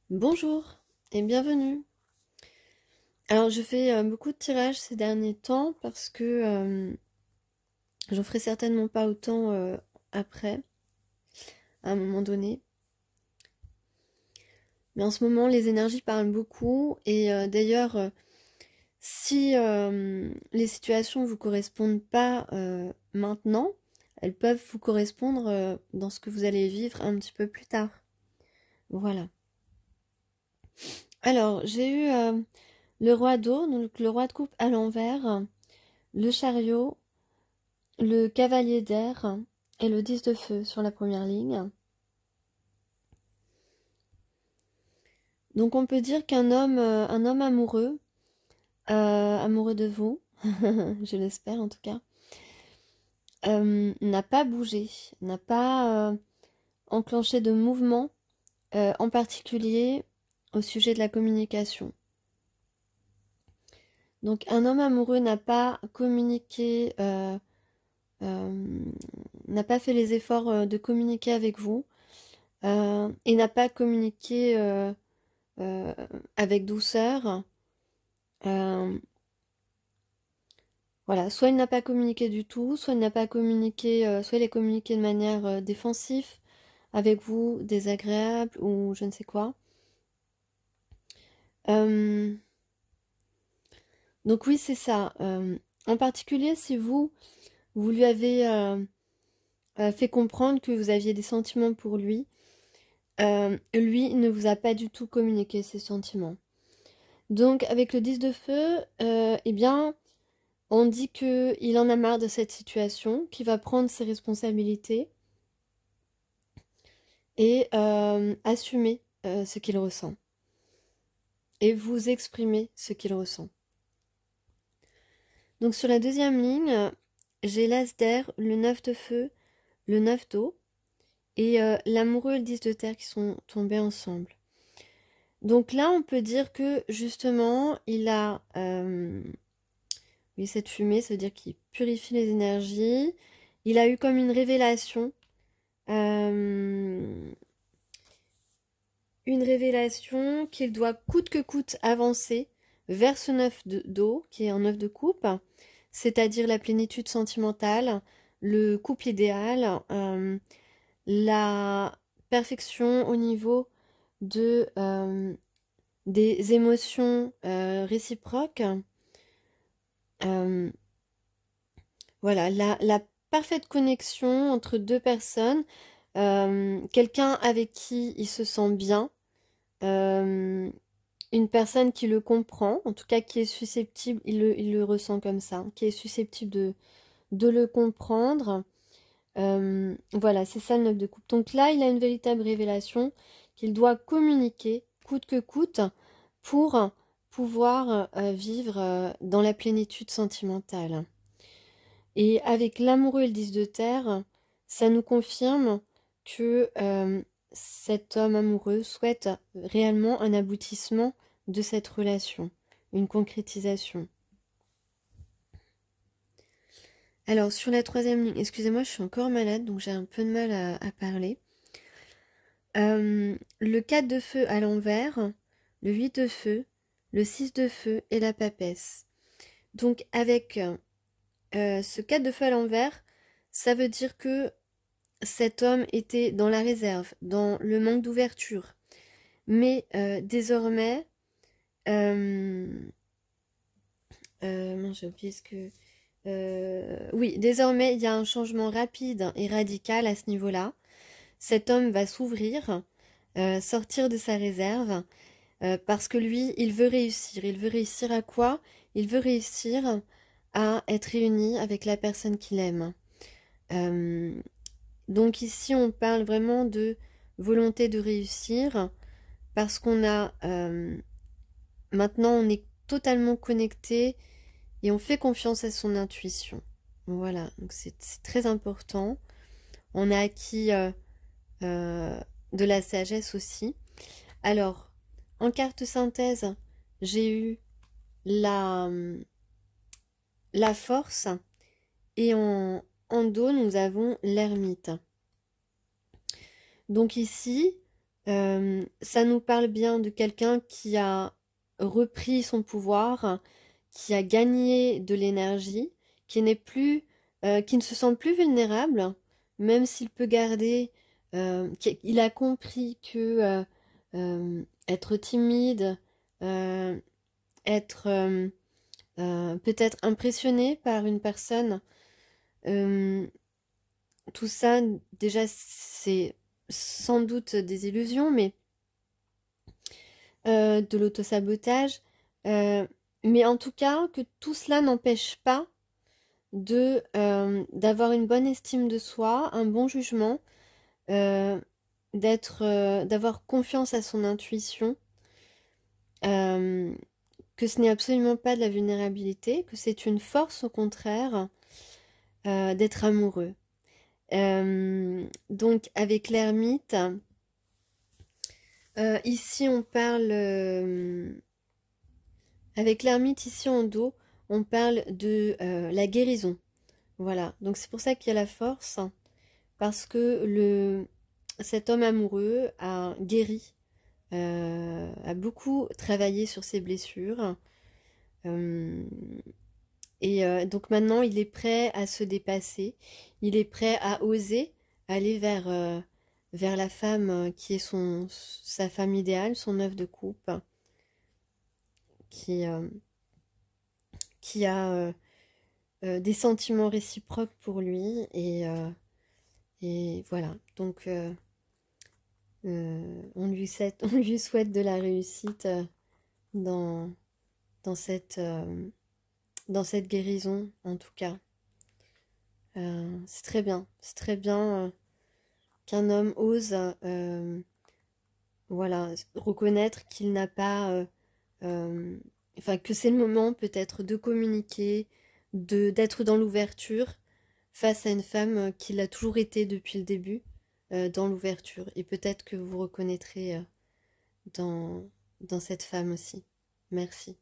Bonjour et bienvenue. Alors je fais beaucoup de tirages ces derniers temps parce que j'en ferai certainement pas autant après, à un moment donné. Mais en ce moment les énergies parlent beaucoup et d'ailleurs si les situations vous correspondent pas maintenant, elles peuvent vous correspondre dans ce que vous allez vivre un petit peu plus tard. Voilà. Alors j'ai eu le roi d'eau, donc le roi de coupe à l'envers, le chariot, le cavalier d'air et le 10 de feu sur la première ligne. Donc on peut dire qu'un homme, un homme amoureux, amoureux de vous, je l'espère en tout cas, n'a pas bougé, n'a pas enclenché de mouvement, en particulier au sujet de la communication. Donc un homme amoureux n'a pas communiqué, n'a pas fait les efforts de communiquer avec vous et n'a pas communiqué euh, avec douceur. Euh, voilà, soit il n'a pas communiqué du tout, soit il n'a pas communiqué, soit il a communiqué de manière défensive avec vous, désagréable ou je ne sais quoi. Euh, donc oui, c'est ça. En particulier, si vous lui avez fait comprendre que vous aviez des sentiments pour lui, lui ne vous a pas du tout communiqué ses sentiments. Donc avec le 10 de feu, eh bien, on dit qu'il en a marre de cette situation, qu'il va prendre ses responsabilités et assumer ce qu'il ressent. Et vous exprimer ce qu'il ressent. Donc sur la deuxième ligne, j'ai l'as d'air, le 9 de feu, le 9 d'eau et l'amoureux et le 10 de terre qui sont tombés ensemble. Donc là, on peut dire que justement, il a... oui, cette fumée, ça veut dire qu'il purifie les énergies. Il a eu comme une révélation. Une révélation qu'il doit coûte que coûte avancer vers ce 9 d'eau, qui est un 9 de coupe, c'est-à-dire la plénitude sentimentale, le couple idéal, la perfection au niveau de, des émotions réciproques. Euh, voilà, la parfaite connexion entre deux personnes, quelqu'un avec qui il se sent bien, une personne qui le comprend, en tout cas qui est susceptible, il le ressent comme ça, qui est susceptible de le comprendre. Voilà, c'est ça le 9 de coupe. Donc là, il a une véritable révélation qu'il doit communiquer coûte que coûte pour pouvoir vivre dans la plénitude sentimentale. Et avec l'amoureux et le 10 de terre, ça nous confirme que cet homme amoureux souhaite réellement un aboutissement de cette relation, une concrétisation. Alors sur la troisième ligne, excusez-moi, je suis encore malade, donc j'ai un peu de mal à parler. Le 4 de feu à l'envers, le 8 de feu, le 6 de feu et la papesse. Donc avec ce 4 de feu à l'envers, ça veut dire que cet homme était dans la réserve, dans le manque d'ouverture. Mais désormais, j'ai oublié ce que... oui, désormais, il y a un changement rapide et radical à ce niveau-là. Cet homme va s'ouvrir, sortir de sa réserve, parce que lui, il veut réussir. Il veut réussir à quoi? Il veut réussir à être réuni avec la personne qu'il aime. Donc ici, on parle vraiment de volonté de réussir, parce qu'on a... maintenant, on est totalement connecté et on fait confiance à son intuition. Voilà, donc c'est très important. On a acquis de la sagesse aussi. Alors, en carte synthèse, j'ai eu la, la force et en dos, nous avons l'ermite. Donc ici, Ça nous parle bien de quelqu'un qui a repris son pouvoir, qui a gagné de l'énergie, qui n'est plus, qui ne se sent plus vulnérable, même s'il peut garder, il a compris que être timide, euh, être peut-être impressionné par une personne, euh, tout ça, déjà, c'est sans doute des illusions, mais de l'autosabotage. euh, mais en tout cas, que tout cela n'empêche pas d'avoir une bonne estime de soi, un bon jugement, euh, d'avoir confiance à son intuition, euh, que ce n'est absolument pas de la vulnérabilité, que c'est une force au contraire, d'être amoureux. Donc avec l'ermite, ici on parle, avec l'ermite ici en dos, on parle de la guérison. Voilà, donc c'est pour ça qu'il y a la force, parce que cet homme amoureux a guéri, a beaucoup travaillé sur ses blessures. euh, donc maintenant, il est prêt à se dépasser, il est prêt à oser aller vers la femme qui est sa femme idéale, son œuf de coupe, qui, euh, qui a des sentiments réciproques pour lui. Et voilà, donc on lui souhaite de la réussite dans, dans dans cette guérison, en tout cas. C'est très bien qu'un homme ose voilà, reconnaître qu'il n'a pas... enfin, que c'est le moment peut-être de communiquer, d'être dans l'ouverture face à une femme qui l'a toujours été depuis le début, dans l'ouverture. Et peut-être que vous reconnaîtrez dans cette femme aussi. Merci.